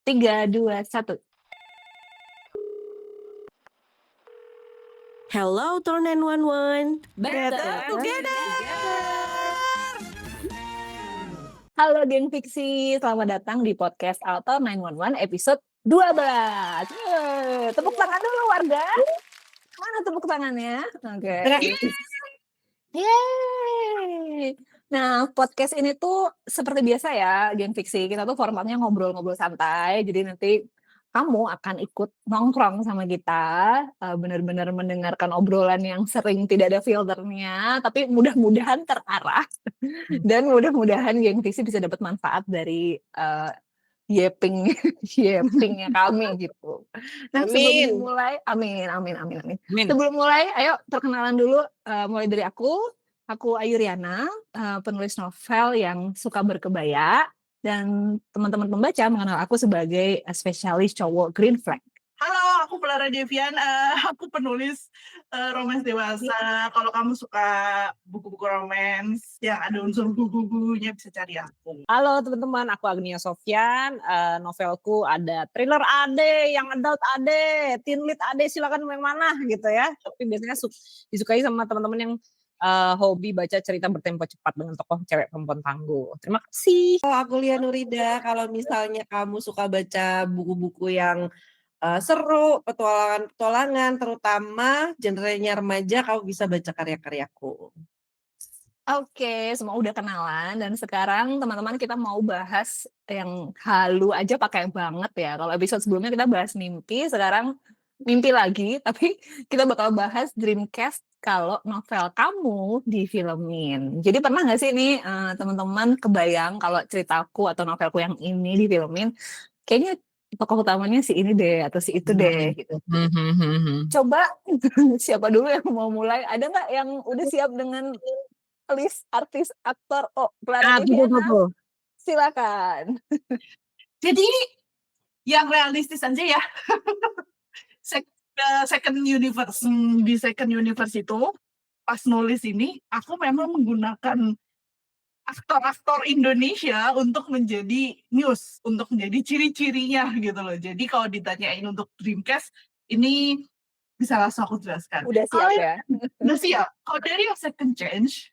3, 2, 1. Hello, Tor 911. Better together. Halo geng fiksi, selamat datang di podcast Alto 911 episode 12. Tepuk tangan dulu warga. Mana tepuk tangannya? Oke. Yeay. Nah, podcast ini tuh seperti biasa ya, geng fiksi. Kita tuh formatnya ngobrol-ngobrol santai. Jadi nanti kamu akan ikut nongkrong sama kita, benar-benar mendengarkan obrolan yang sering tidak ada filternya, tapi mudah-mudahan terarah dan mudah-mudahan geng fiksi bisa dapat manfaat dari yepingnya kami gitu. Nah, sebelum mulai, amin. Sebelum mulai, ayo perkenalan dulu, mulai dari aku Ayu Riana, penulis novel yang suka berkebaya, dan teman-teman pembaca mengenal aku sebagai spesialis cowok green flag. Halo, aku Clara Devian, aku penulis romans dewasa. Kalau kamu suka buku-buku romans yang ada unsur buku-bukunya bisa cari aku. Halo teman-teman, aku Agnia Sofyan. Novelku ada thriller AD, yang adult AD, teen lead AD, silakan yang mana gitu ya. Tapi biasanya disukai sama teman-teman yang hobi baca cerita bertempo cepat dengan tokoh cewek perempuan tangguh. Terima kasih. Aku Lia Nurida. Kalau misalnya kamu suka baca buku-buku yang seru, petualangan, terutama genrenya remaja, kamu bisa baca karya-karyaku. Oke, semua udah kenalan dan sekarang teman-teman kita mau bahas yang halu aja pakai banget ya. Kalau episode sebelumnya kita bahas mimpi, sekarang mimpi lagi, tapi kita bakal bahas Dreamcast kalau novel kamu difilmin. Jadi pernah nggak sih nih teman-teman kebayang kalau ceritaku atau novelku yang ini difilmin, kayaknya tokoh utamanya si ini deh atau si itu deh gitu. Coba siapa dulu yang mau mulai? Ada nggak yang udah siap dengan list artis, aktor? Clara Deviana, silakan. Jadi yang realistis aja ya. Second universe. Di second universe itu, pas nulis ini, aku memang menggunakan aktor-aktor Indonesia untuk menjadi news, untuk menjadi ciri-cirinya gitu loh. Jadi kalau ditanyain untuk Dreamcast, ini bisa langsung aku jelaskan. Udah siap ya? Udah siap. Kalau dari yang second change,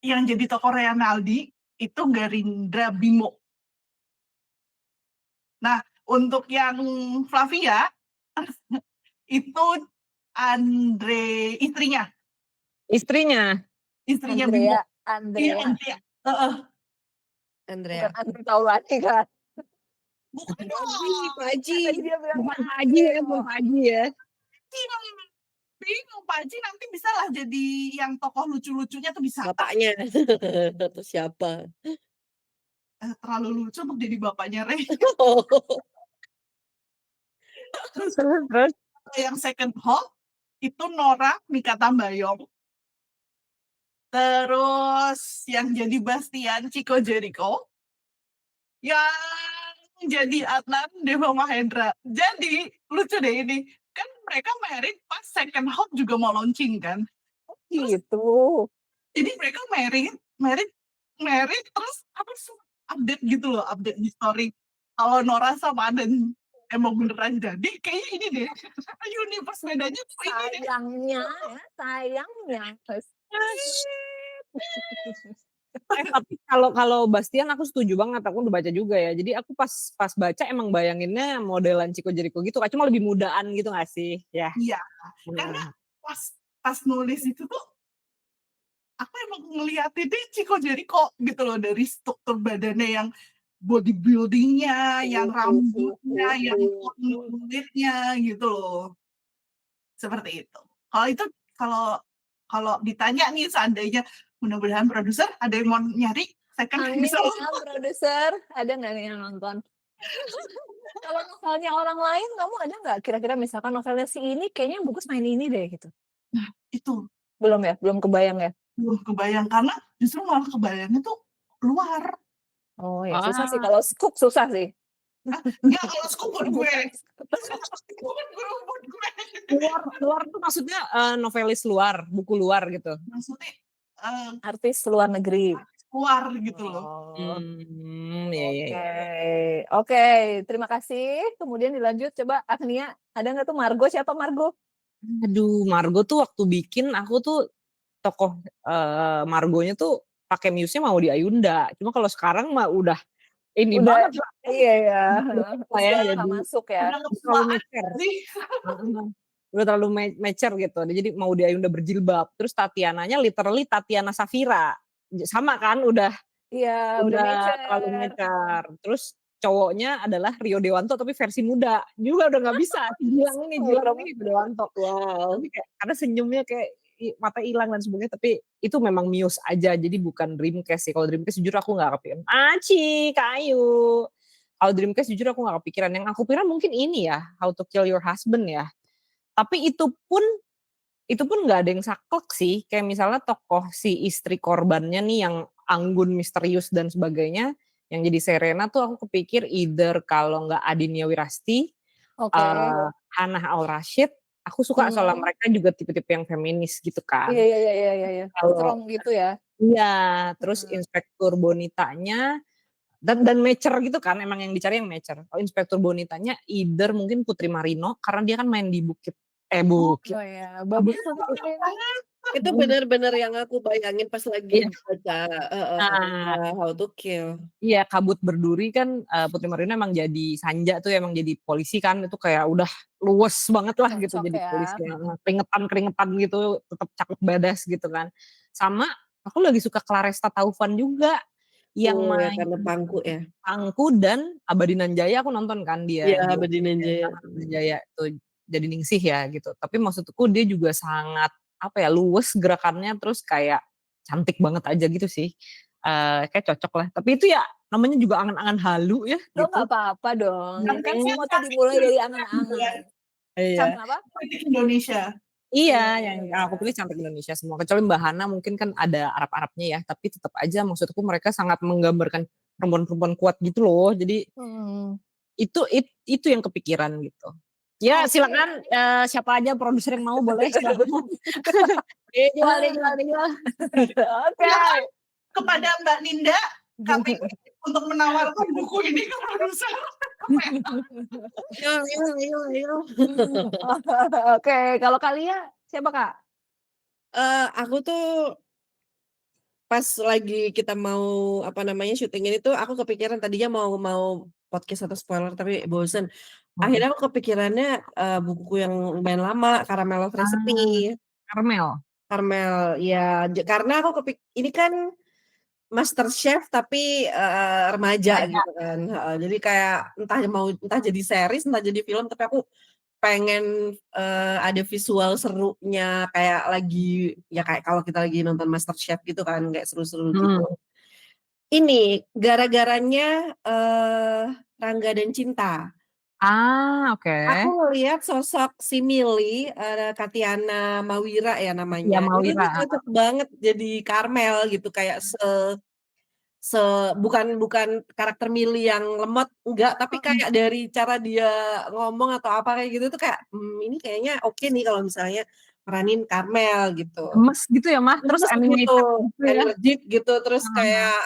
yang jadi tokoh Renaldi itu Garindra Bimo. Nah, untuk yang Flavia itu Andre istrinya Andrea, Bimo. Andrea. Iya, Andrea. Bukan Andrea Taulani kan? bukan Pak Haji. Tadi dia bilang Bukan Pak Haji ya, bukan Pak Haji ya. bingung Pak Haji nanti bisa lah jadi yang tokoh lucu-lucunya tuh bisa. Bapaknya. Atau siapa? Terlalu lucu untuk jadi bapaknya Rey. Terus. Yang second hall itu Nora Mika Tambayong. Terus yang jadi Bastian Chico Jericho. Yang jadi Adnan Deva Mahendra. Jadi lucu deh ini. Kan mereka married pas second hall juga mau launching kan. Gitu. Jadi mereka married terus update gitu loh, update di story. Kalau Nora sama Aden emang beneran jadi, kayaknya ini deh. Universe bedanya tuh ini deh. Sayangnya. Tapi kalau Bastian aku setuju banget, aku udah baca juga ya. Jadi aku pas baca emang bayanginnya modelan Chico Jericho gitu, cuma lebih mudaan gitu nggak sih? Ya. Iya, karena pas nulis itu tuh aku emang ngeliatin deh Chico Jericho gitu loh, dari struktur badannya yang bodybuildingnya, yang rambutnya, yang kulitnya gitu loh. Seperti itu. Kalau ditanya nih seandainya, mudah-mudahan produser ada yang mau nyari second bisa. Produser, ada nggak nih yang nonton? Kalau novelnya orang lain, kamu ada nggak kira-kira misalkan novelnya si ini kayaknya yang bagus main ini deh gitu? Nah, itu belum kebayang ya? Belum kebayang, karena justru malah kebayangnya tuh luar. Oh ya, susah sih. Kalau scoop susah sih. Enggak, kalau scoop buat gue. Luar tuh maksudnya novelis luar, buku luar gitu. Maksudnya artis luar negeri. keluar gitu loh. Oh, Iya iya oke. iya. Oke, terima kasih. Kemudian dilanjut coba Agnia, ada nggak tuh Margo, siapa Margo? Aduh, Margo tuh waktu bikin aku tuh tokoh, Margonya tuh pakai muse-nya Maudy Ayunda. Cuma kalau sekarang mah udah ini Udah banget lah, iya ya, heeh, lah ya, usianya nggak jadi masuk ya? Udah terlalu ketuaan mecer. nggak sih? Heeh, udah terlalu mecer gitu. Jadi Maudy Ayunda berjilbab, terus Tatiananya literally Tatiana Safira. Sama kan Iya, udah udah terlalu mature, heeh. mecer. Terus cowoknya adalah Rio Dewanto tapi versi muda. Juga udah nggak bisa, si Gilang ini Rio Dewanto. Wow. Tapi kayak karena senyumnya kayak mata hilang dan sebagainya, tapi itu memang Muse aja, jadi bukan Dreamcast sih. Kalau Dreamcast jujur aku nggak kepikiran. Aci, kayu. Kalau Dreamcast jujur aku nggak kepikiran. Yang aku pikirkan mungkin ini ya, How to Kill Your Husband ya. Tapi itu pun nggak ada yang saklek sih. Kayak misalnya tokoh si istri korbannya nih yang anggun, misterius dan sebagainya, yang jadi Serena tuh aku kepikir either kalau nggak Adinia Wirasti, Oke, Hannah Al Rashid, aku suka soalnya mmm, mereka juga tipe-tipe yang feminis gitu iya kan. iya iya iya iya iya, Kalau strong gitu ya? iya, terus Heeh. Inspektur Bonitanya dan mature gitu kan, emang yang dicari yang mature. Kalau Inspektur Bonitanya either mungkin Putri Marino karena dia kan main di Oh, Bukit, Oh ya, apa, bagus tuh bener Putri ini. banget. Itu bener-bener yang aku bayangin pas lagi iya, baca nah, How to Kill. iya Kabut Berduri kan, Putri Marino emang jadi Sanja tuh emang jadi polisi kan, itu kayak udah luwes banget lah gitu Cocok jadi ya, polisi, heeh. keringetan-keringetan gitu, tetep cakep badass gitu kan. Sama aku lagi suka Claresta Taufan juga, yang Oh ya main karena Pangku ya. Angku dan Abadi Nanjaya aku nonton kan Iya dia di Badinan Jaya. Nanjaya tuh jadi Ningsih ya gitu. Tapi maksudku dia juga sangat apa ya, luwes gerakannya terus kayak cantik banget aja gitu sih. Kayak cocok lah. Tapi itu ya namanya juga angan-angan halu ya Oh, gitu. nggak apa-apa dong, kan Mhm, semua tuh Cantik dimulai dari Indonesia juga ya, angan-angan. iya. Kenapa? cantik Indonesia. Iya, Iya iya yang iya. aku pilih cantik Indonesia semua. Kecuali Mbak Hana mungkin kan ada Arab-Arabnya ya, tapi tetap aja maksudku mereka sangat menggambarkan perempuan-perempuan kuat gitu loh. Jadi Mhm. itu yang kepikiran gitu. Ya Oke. silakan, siapa aja produser yang mau boleh silakan. Dijual dijual dijual. Silakan Oke. kepada Mbak Ninda, KPI untuk menawarkan buku ini ke produser. Ayo ayo ayo ayo. Oke, kalau Kalia siapa, Kak? Aku tuh pas lagi kita mau, apa namanya, syuting ini tuh aku kepikiran tadinya mau mau podcast atau spoiler tapi bosen. Mhm. Akhirnya aku kepikirannya, bukuku yang lumayan lama, Caramel Love Ah, Recipe. Karmel. Karmel, ya karena aku ini kan MasterChef tapi, remaja Raja. gitu kan, heeh. Jadi kayak entah jadi series, entah jadi film, tapi aku pengen, ada visual serunya kayak lagi ya kayak kalau kita lagi nonton MasterChef gitu kan, kayak seru-seru gitu. Mhm. Ini gara-garanya, Rangga dan Cinta. Ah, oke. Aku ngelihat sosok si Milly, Katiana Mawira ya Iya namanya, itu Mawira, tuh cocok banget jadi Karmel gitu, kayak se bukan bukan karakter Milly yang lemot, enggak, tapi Mhm. kayak dari cara dia ngomong atau apa kayak gitu tuh kayak, ini kayaknya oke nih kalau misalnya meranin Karmel gitu. gemes gitu ya, Mah, terus Gemes gitu, animated gitu ya. energik gitu, terus Heeh. kayak,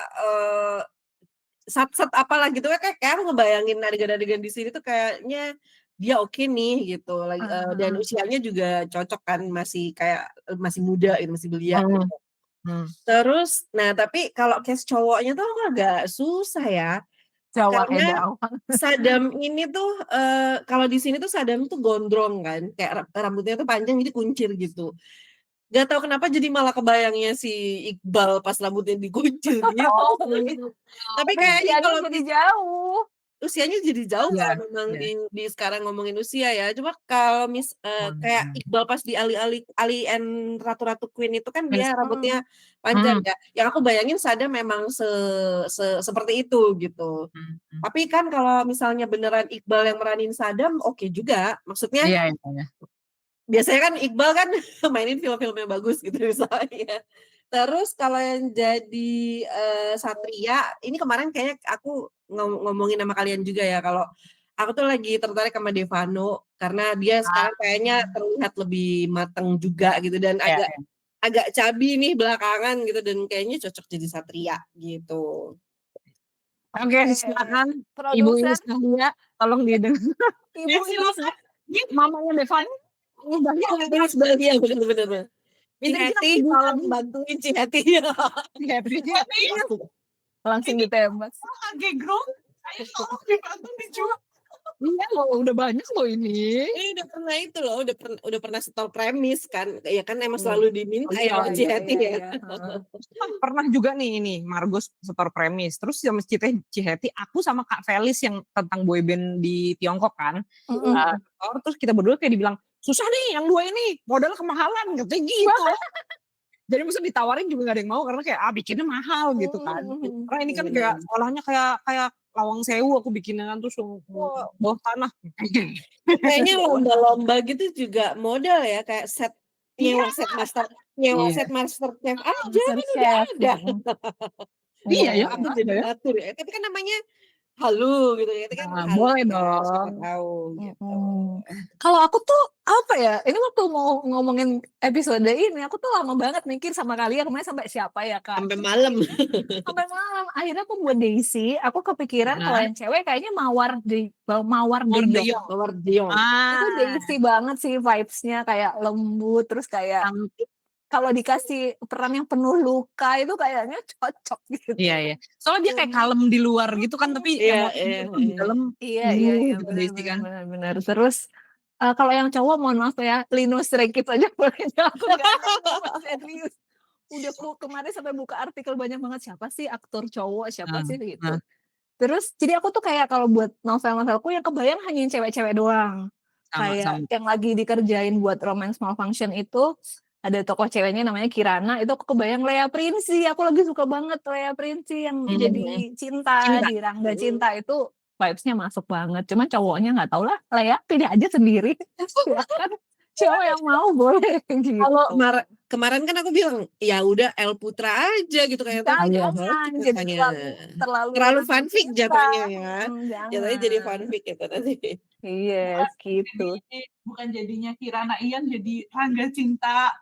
sat-set apalah gitu ya, kayak aku ngebayangin adegan-adegan di sini tuh kayaknya dia oke nih gitu, dan Heeh. usianya juga cocok kan, masih kayak, masih muda gitu, masih belia Mhm, gitu. mhm. Terus nah tapi kalau cast cowoknya tuh aku agak susah ya, Jawa karena Edawang. Sadam ini tuh, kalau di sini tuh Sadam tuh gondrong kan, kayak rambutnya tuh panjang jadi kuncir gitu. Gak tahu kenapa jadi malah kebayangnya si Iqbal pas rambutnya dikuncir gitu. Oh, Tapi tapi kayaknya usianya kalau jadi jauh. usianya jadi jauh Iya, kalau memang iya. di sekarang ngomongin usia ya. Cuma kalau kayak Mhm. Iqbal pas di Ali and Ratu-Ratu Queen itu kan dia Mhm. rambutnya panjang Mhm, ya. Yang aku bayangin Sadam memang seperti itu gitu. mhm, mhm. Tapi kan kalau misalnya beneran Iqbal yang meranin Sadam oke juga. Maksudnya Iya iya iya. biasanya kan Iqbal kan mainin film-film yang bagus gitu misalnya. Terus kalau yang jadi, Satria, ini kemarin kayaknya aku ngomongin sama kalian juga ya, kalau aku tuh lagi tertarik sama Devano, karena dia Ah, sekarang kayaknya terlihat lebih mateng juga gitu dan iya agak iya. agak cabi nih belakangan gitu dan kayaknya cocok jadi Satria gitu. Oke, silakan Ibu Produser, Iris Dahlia, tolong didengar. Ibu Iris, silakan. Gini, Mamanya Devani, Dahlia. Iris Dahlia bener-bener. Minta kita Ciheti salam bantuin Ciheti. happy. langsung ditembak. lagi grup, saya tolong dibantu dijual. Iya loh, udah banyak loh ini. Ini udah pernah itu loh, udah pernah setor premis kan. Ya kan emang Hmm. selalu diminta ya sama Ciheti ya. Pernah juga nih ini Margos setor premis. Terus sama Ciheti, aku sama Kak Felis yang tentang boyband di Tiongkok kan. Terus kita berdua kayak dibilang, susah nih yang 2 ini, modal kemahalan, katanya gitu. Jadi mesti ditawarin juga gak ada yang mau karena kayak bikinnya mahal gitu kan. Karena ini kan kayak sekolahnya kayak Lawang Sewu aku bikinnya kan terus bawah tanah. Kayaknya lomba-lomba gitu juga modal ya kayak nyewa set master chef aja kan udah ada. Iya ya, Atur ada jadi ya. atur ya. Tapi kan namanya halu gitu ya. Itu kan halu Boleh kan, dong. siapa tahu gitu. Kalau aku tuh apa ya? Ini waktu mau ngomongin episode ini, aku tuh lama banget mikir sama kalian kemarin sampai siapa ya Kak? Sampai malam. Sampai malam. Akhirnya aku buat Daisy. Aku kepikiran kalau yang cewek kayaknya Mawar De Yong. Mawar Diong. Itu Daisy banget sih vibes-nya kayak lembut terus kayak kalau dikasih peran yang penuh luka itu kayaknya cocok gitu. Iya. Soalnya dia kayak kalem di luar gitu kan, tapi emosinya tuh di dalam. Iya, benar. Terus kalau yang cowok mohon maaf ya, Linus Rekit aja boleh aku nggak serius. Udah kemarin sampai buka artikel banyak banget siapa sih aktor cowok siapa sih gitu. Terus jadi aku tuh kayak kalau buat novel-novelku yang kebayang hanya yang cewek-cewek doang. Kayak yang lagi dikerjain buat Romance Malfunction itu ada tokoh ceweknya namanya Kirana, itu aku kebayang Lea Princi, aku lagi suka banget Lea Princi yang jadi cinta di Rangga Cinta itu vibes-nya masuk banget. Cuman cowoknya nggak tahu lah, Lea pilih aja sendiri. Silakan cowok yang mau boleh gitu. Kalau kemarin kan aku bilang ya udah El Putra aja gitu kayak jangan jadi terlalu fanfic jatuhnya ya. Jatuhnya jadi fanfic gitu nanti. Yes, gitu. Bukan jadinya Kirana Ian jadi Rangga Cinta.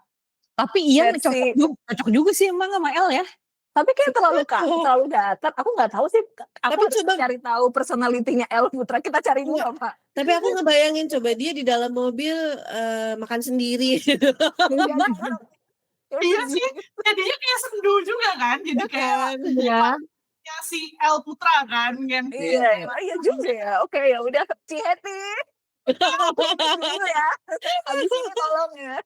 Tapi Ian cocok juga sih emang sama El ya. Tapi kayak terlalu datar. Aku nggak tahu sih. Aku tapi coba cari tahu personality-nya El Putra. Kita cari dulu Pak. Tapi aku ngebayangin coba dia di dalam mobil makan sendiri. Iya sih. Jadinya kayak sendu juga kan. Jadi kayak ya si El Putra kan. Iya juga ya. Oke ya udah Ciheti. Dulu ya. Abis ini tolong ya.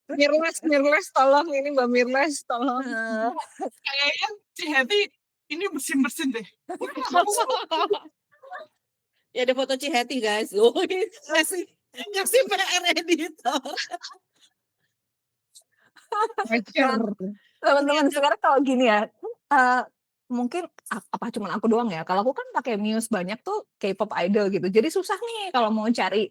Mirles tolong ini Mbak Mirles tolong. Kayaknya Ciheti ini bersin deh. Ya ada foto Ciheti guys. Ngasih PR editor. Teman-teman sekarang kalau gini ya. Mungkin apa cuman aku doang ya. Kalau aku kan pakai Muse banyak tuh K-pop idol gitu. Jadi susah nih kalau mau cari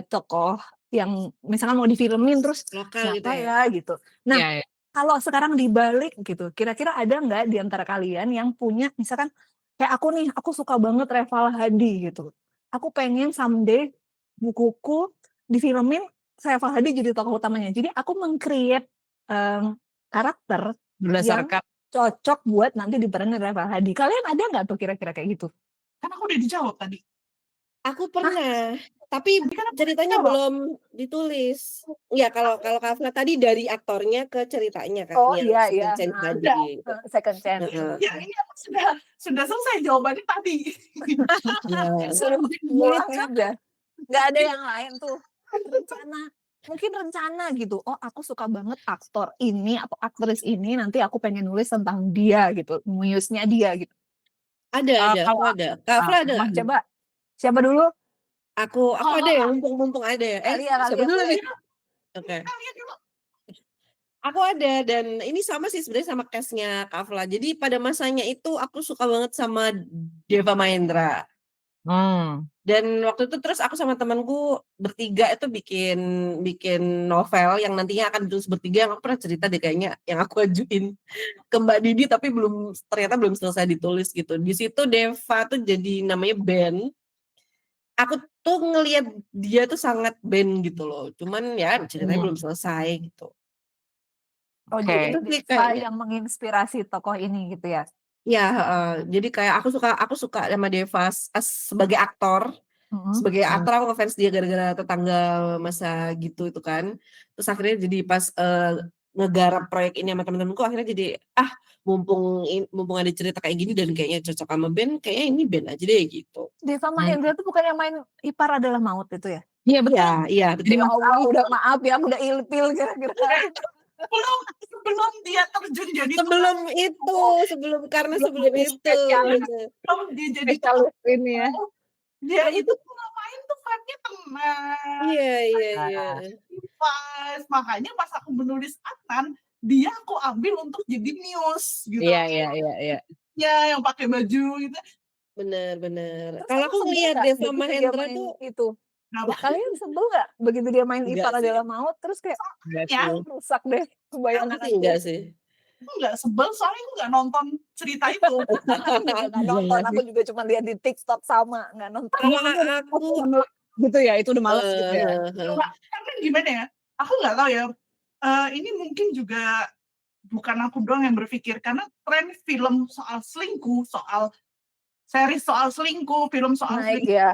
tokoh yang misalkan mau difilmin terus lokal siapa gitu ya gitu. Nah, kalau sekarang dibalik gitu, kira-kira ada nggak di antara kalian yang punya misalkan kayak aku nih, aku suka banget Reval Hadi gitu. Aku pengen someday bukuku difilmin Reval Hadi jadi tokoh utamanya. Jadi aku meng-create karakter berdasarkan cocok buat nanti diperanin Reval Hadi. Kalian ada nggak tuh kira-kira kayak gitu? Kan aku udah dijawab tadi. Aku pernah, tapi ceritanya belum ditulis. Ya kalau Kafla tadi dari aktornya ke ceritanya kan. Oh iya. Second chance. Ya ini aku sudah selesai jawabannya tadi. Sudah. Nggak ada yang lain tuh. Mungkin rencana gitu. Oh, aku suka banget aktor ini atau aktris ini, nanti aku pengen nulis tentang dia gitu, muse-nya dia gitu. Ada. Kafla ada. Coba. Siapa dulu? Aku ada ya, mumpung ada ya. Siapa dulu nih? Oke. Aku ada dan ini sama sih sebenarnya sama case-nya Kafla. Jadi pada masanya itu aku suka banget sama Deva Mahendra. Dan waktu itu terus aku sama temanku bertiga itu bikin novel yang nantinya akan ditulis bertiga, yang aku pernah cerita deh kayaknya yang aku ajuin ke Mbak Didi tapi ternyata belum selesai ditulis gitu. Di situ Deva tuh jadi namanya Ben. Aku tuh ngelihat dia tuh sangat Ben gitu loh. Cuman ya ceritanya belum selesai gitu. Oh, Oke. jadi Itu sih desa kayaknya. yang menginspirasi tokoh ini gitu ya? Iya, heeh. Jadi kayak aku suka sama Deva sebagai aktor. Mhm. Sebagai Hmm. aktor aku ngefans dia gara-gara Tetangga masa gitu itu kan. Terus akhirnya jadi pas, ngegarap proyek ini sama temen-temenku akhirnya jadi, mumpung ada cerita kayak gini dan kayaknya cocok sama band, kayaknya ini band aja deh gitu. Deva Mahendra tuh bukan yang main Ipar Adalah Maut itu ya? Iya betul. Iya iya Jadi betul. Ya Mas Allah, Ali. udah maaf ya, aku udah ilfil kira-kira. Sebelum dia terjun jadi tukang Karena Belum sebelum jadi itu, spesialis. bener. film, dia jadi tukang Spesialis ini ya. dia itu kalau main tuh vibe-nya tenang, Iya iya iya. pas. Makanya pas aku menulis Adnan, dia aku ambil untuk jadi Muse gitu. Iya. Ya, yang pakai baju gitu. Bener bener. Terus Kalau kamu aku sebel ngeliat nggak Deva begitu dia Mahendra main tuh itu? Kenapa? Kalian sebel nggak begitu dia main enggak Ipar sih. Adalah Maut terus kayak Enggak Ya, sih. rusak deh Aku bayangan sih aku. enggak sih. aku nggak sebel soalnya aku nggak nonton cerita itu. Aku juga nggak Iya nonton, nggak aku sih. juga cuma lihat di TikTok sama, nggak nonton. Kalau Aku aku gitu ya, itu udah males gitu ya. Karena gimana ya, aku nggak tahu ya, ini mungkin juga bukan aku doang yang berpikir, karena tren film soal selingkuh, soal series soal selingkuh, film soal Naik selingkuh, ya.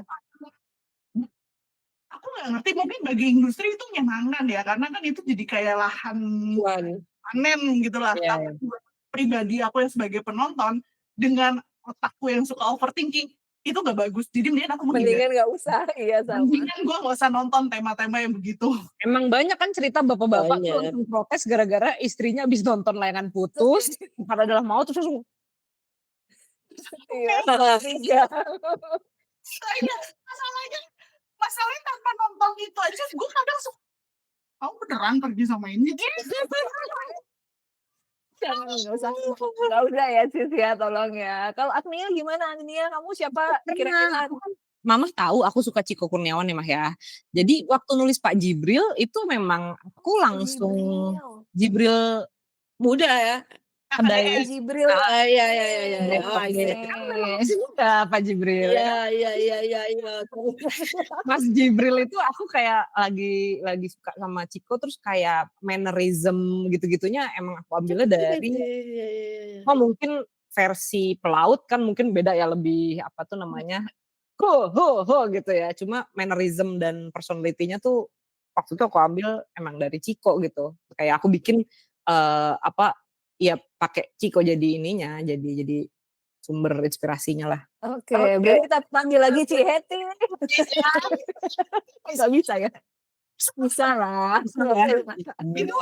aku nggak ngerti, mungkin bagi industri itu menyenangkan ya, karena kan itu jadi kayak lahan Tuan. panen gitu lah. Iya, Tapi buat pribadi aku yang sebagai penonton, dengan otakku yang suka overthinking, itu gak bagus. Jadi mendingan aku menghindar. Mendingan nggak usah, iya sama. Mendingan gue gak usah nonton tema-tema yang begitu. Emang banyak kan cerita bapak-bapak tuh Banyak. langsung protes gara-gara istrinya habis nonton Layangan Putus, Ipar Adalah Maut, terus langsung Iya, iya. Masalahnya tanpa nonton itu aja, gue kadang suka, kamu beneran pergi sama ini? Jangan, nggak usah ya sis ya, tolong ya. Kalau Agnia gimana? Agnia, kamu siapa kira-kira? Mama tahu aku suka Ciko Kurniawan ya Mah ya. Jadi waktu nulis Pak Jibril itu memang aku langsung Jibril Muda ya. kedai Jibril. Iya. Pak Jibril. Iya. Mas Jibril itu aku kayak lagi suka sama Ciko, terus kayak mannerism gitu-gitunya emang aku ambilnya dari mungkin versi pelaut kan mungkin beda ya, lebih apa tuh namanya ho gitu ya, cuma mannerism dan personality-nya tuh waktu itu aku ambil emang dari Ciko gitu, kayak aku bikin ya pakai Ciko jadi ininya, jadi sumber inspirasinya lah. Oke, berarti kita panggil lagi Ci Heti. Nggak bisa ya? Bisa lah. Itu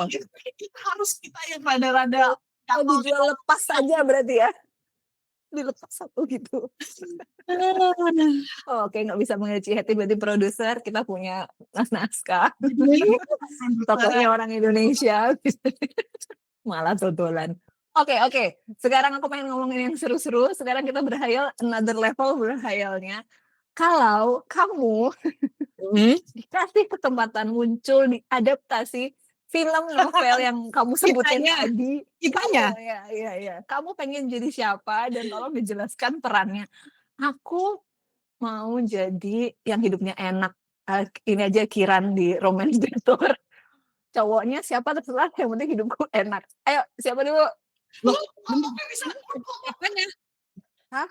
kita yang rada-rada Dijual lepas saja berarti ya? Dilepas satu gitu. Oke, nggak bisa manggil Ci Heti, berarti produser kita punya Mas Naskah. Tokohnya orang Indonesia. Malah totolan. Oke. Sekarang aku pengen ngomongin yang seru-seru. Sekarang kita berhayal another level berhayalnya. Kalau kamu dikasih kesempatan muncul di adaptasi film novel yang kamu sebutin tadi. Kitanya? Iya. Kamu pengen jadi siapa dan tolong dijelaskan perannya. Aku mau jadi yang hidupnya enak. Ini aja Kiran di Romance Doctor. Cowoknya siapa terserah, yang penting hidupku enak. Ayo, siapa dulu? Loh, siapanya? Hah?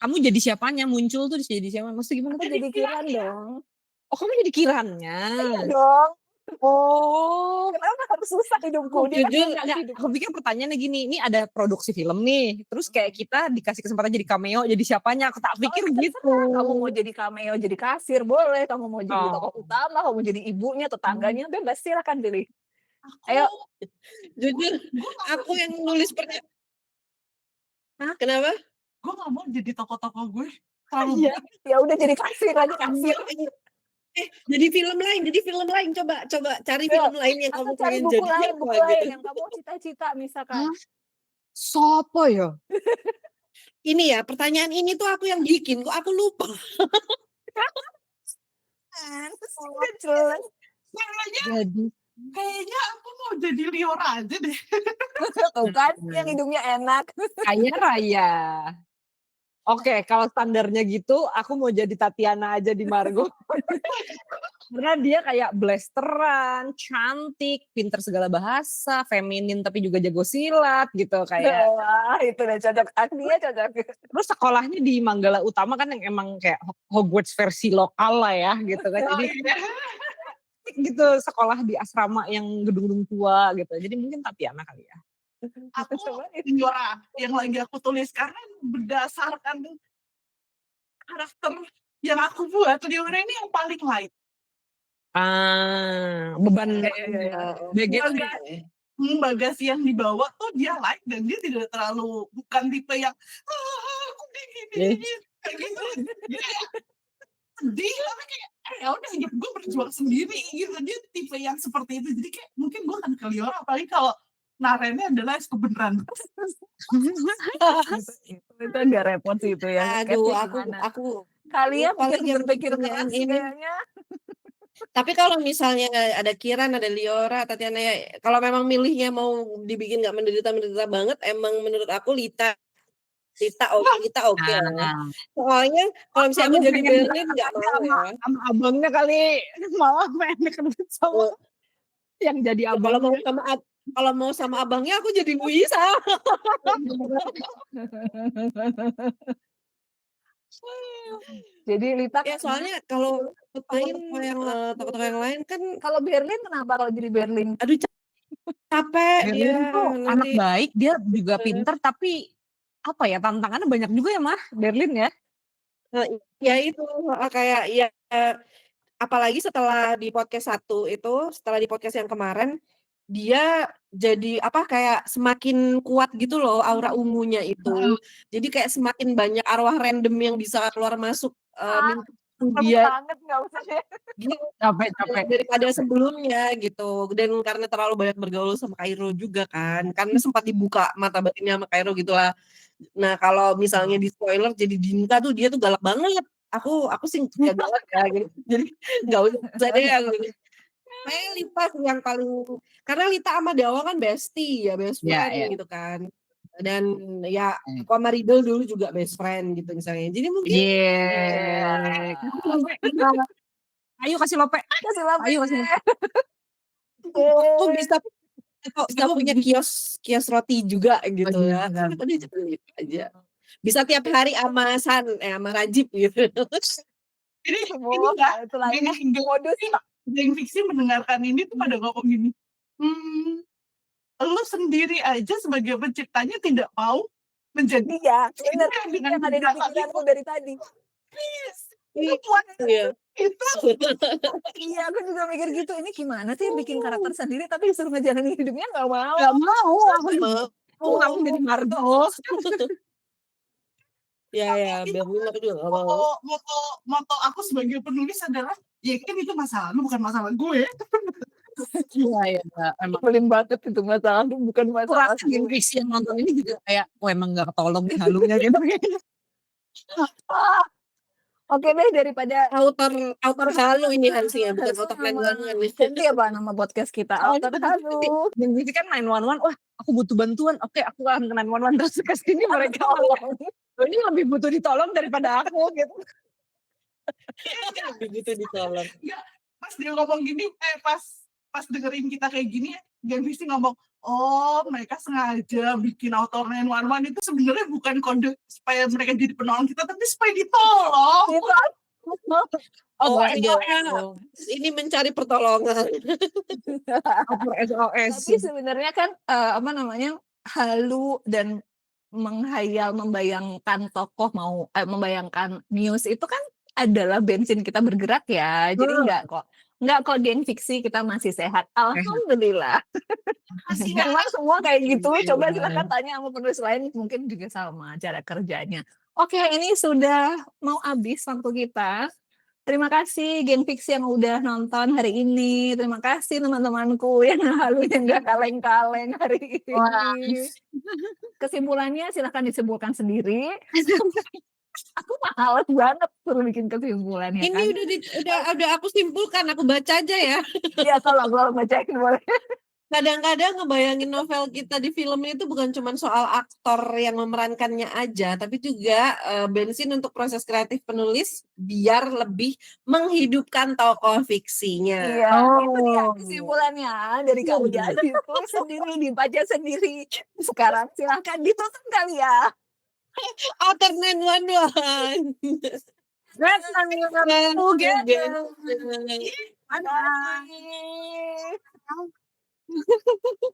Kamu jadi siapanya? Muncul tuh jadi siapa? Maksudnya gimana? Aku jadi Kiran dong. Oh, kamu jadi Kirannya? Iya dong. Oh, Kenapa harus susah hidupku? Dia kan jujur, enak hidup. aku pikir pertanyaannya gini, ini ada produksi film nih, terus kayak kita dikasih kesempatan jadi cameo, jadi siapanya? Aku tak pikir gitu. Kamu mau jadi cameo, jadi kasir, boleh. Kamu mau jadi tokoh utama, kamu jadi ibunya, tetangganya, bebas, silakan pilih. Ayo. Jujur, aku yang nulis pernyataan. Hah? Kenapa? Gue gak mau jadi tokoh-tokoh gue. Terlalu Iya. Ya udah jadi kasir aja, kasir. Jadi film lain, coba cari film lain yang kamu cari pengen buku jadi lain, apa buku lain gitu. yang kamu cita-cita misalkan. Sopo ya? Ini ya, pertanyaan ini tuh aku yang bikin, kok aku lupa. Udah jelas. Kayaknya aku mau jadi Lior aja deh. Tuh kan, yang hidupnya enak. Kaya raya. Oke, kalau standarnya gitu, aku mau jadi Tatiana aja di Margo. Karena dia kayak blasteran, cantik, pinter segala bahasa, feminin tapi juga jago silat gitu kayak. Wah, itu udah cocok. Agnia cocok. Terus sekolahnya di Manggala Utama kan yang emang kayak Hogwarts versi lokal lah ya gitu kan. Oh, Jadi iya. gitu sekolah di asrama yang gedung-gedung tua gitu. Jadi mungkin Tatiana kali ya. Aku Coba Liora yang lagi aku tulis karena berdasarkan karakter yang aku buat, Liora ini yang paling light. Beban Iya. BG tuh Bagas yang dibawa tuh dia light dan dia tidak terlalu bukan tipe yang aku gini kayak gitu. Dia kayak sedih tapi kayak ya udah hidup gue berjuang sendiri gitu. Dia tipe yang seperti itu. Jadi kayak mungkin gue akan ke Liora apalagi kalau narennya adalah kebenaran. Itu agak repot sih itu ya. Aduh, Catnya aku gimana? aku Kalian paling yang berpikir pertanyaan keras ini. kayaknya. Tapi kalau misalnya ada Kiran, ada Liora, Tatiana ya, kalau memang milihnya mau dibikin nggak menderita banget, emang menurut aku Lita oke lah. Soalnya kalau misalnya aku jadi Berlin nggak mau ya. sama abangnya kali malah pengen deket sama yang jadi Ya, kalau mau abangnya. sama abangnya aku jadi Luisa. Jadi Lita Ya soalnya kalau main tokoh-tokoh yang lain kan, kalau Berlin kenapa kalau jadi Berlin? aduh capek Berlin dia tuh anak nanti. baik, dia juga pinter tapi apa ya tantangannya banyak juga ya Mah Berlin ya. Ya itu kayak ya apalagi setelah di podcast yang kemarin dia jadi kayak semakin kuat gitu loh aura ungunya itu. Jadi kayak semakin banyak arwah random yang bisa keluar masuk mimpi dia Banget nggak usah deh. Capek. daripada sebelumnya gitu. Dan karena terlalu banyak bergaul sama Kairo juga kan. Karena sempat dibuka mata batinnya sama Kairo gitulah. Nah, kalau misalnya di spoiler jadi Dinta tuh dia tuh galak banget. Aku sih gak galak ya gitu. Jadi gak usah deh gitu. Kayak Lita sih yang paling, karena Lita sama Dawa kan best Ya, friend ya. gitu kan. Dan ya aku sama Riddle dulu juga best friend gitu misalnya. Jadi mungkin Ayo kasih lope. Kasih Lope. Ayo kasih lope. aku bisa punya kios roti juga gitu ya. Udah jadi aja. Bisa tiap hari sama sama Rajib gitu. Ini Oh, enggak itu lagi modus geng fiksi mendengarkan ini tuh pada ngomong gini. Lu sendiri aja sebagai penciptanya tidak mau menjadi Iya, benar. dengan Yang ada di pikiranku dari tadi. Iya. itu Iya, aku juga mikir gitu. Ini gimana sih bikin karakter sendiri tapi disuruh ngejalanin hidupnya nggak mau. Gak mau. Aku jadi Margo. Ya, Berlin aku juga gak mau. moto aku sebagai penulis adalah ya kan itu masalah lu bukan masalah gue. Iya, emang Belin banget itu masalah lu bukan masalah kurang geng fiksi yang nonton ini juga kayak emang gak ketolong nih halunya gitu. Oke deh, daripada Autor halu ini harusnya, bukan autor sama 911. ganti apa nama podcast kita? Autor halu. Geng fiksi kan 911, wah aku butuh bantuan, oke aku akan ke 911 terus kesini mereka ini lebih butuh ditolong daripada aku gitu. Begitu ditolong. Enggak, pas dia ngomong gini pas dengerin kita kayak gini geng fiksi ngomong mereka sengaja bikin autor 911 itu sebenarnya bukan kode supaya mereka jadi penolong kita tapi supaya ditolong. Ini mencari pertolongan. SOS. Tapi sebenarnya kan halu dan menghayal membayangkan tokoh membayangkan news itu kan adalah bensin kita bergerak ya. Jadi enggak kok geng fiksi kita masih sehat. Alhamdulillah. Memang semua kayak gitu. Coba silakan tanya sama penulis lain mungkin juga sama cara kerjanya. Oke, ini sudah mau habis waktu kita. Terima kasih geng fiksi yang udah nonton hari ini. Terima kasih teman-temanku yang halunya nggak kaleng-kaleng hari ini. Kesimpulannya silahkan disimpulkan sendiri. Aku males banget suruh bikin kesimpulannya. Ini kan? udah aku simpulkan, aku baca aja ya. Iya, tolong bacain boleh. kadang-kadang ngebayangin novel kita di film itu bukan cuma soal aktor yang memerankannya aja, tapi juga bensin untuk proses kreatif penulis biar lebih menghidupkan tokoh fiksinya. Iya, itu dia Oh. kesimpulannya dari kalian. Ditulis sendiri, dibaca sendiri. Sekarang silahkan ditutup kali ya. Outer 911. Let's Dan Together. together. Bye.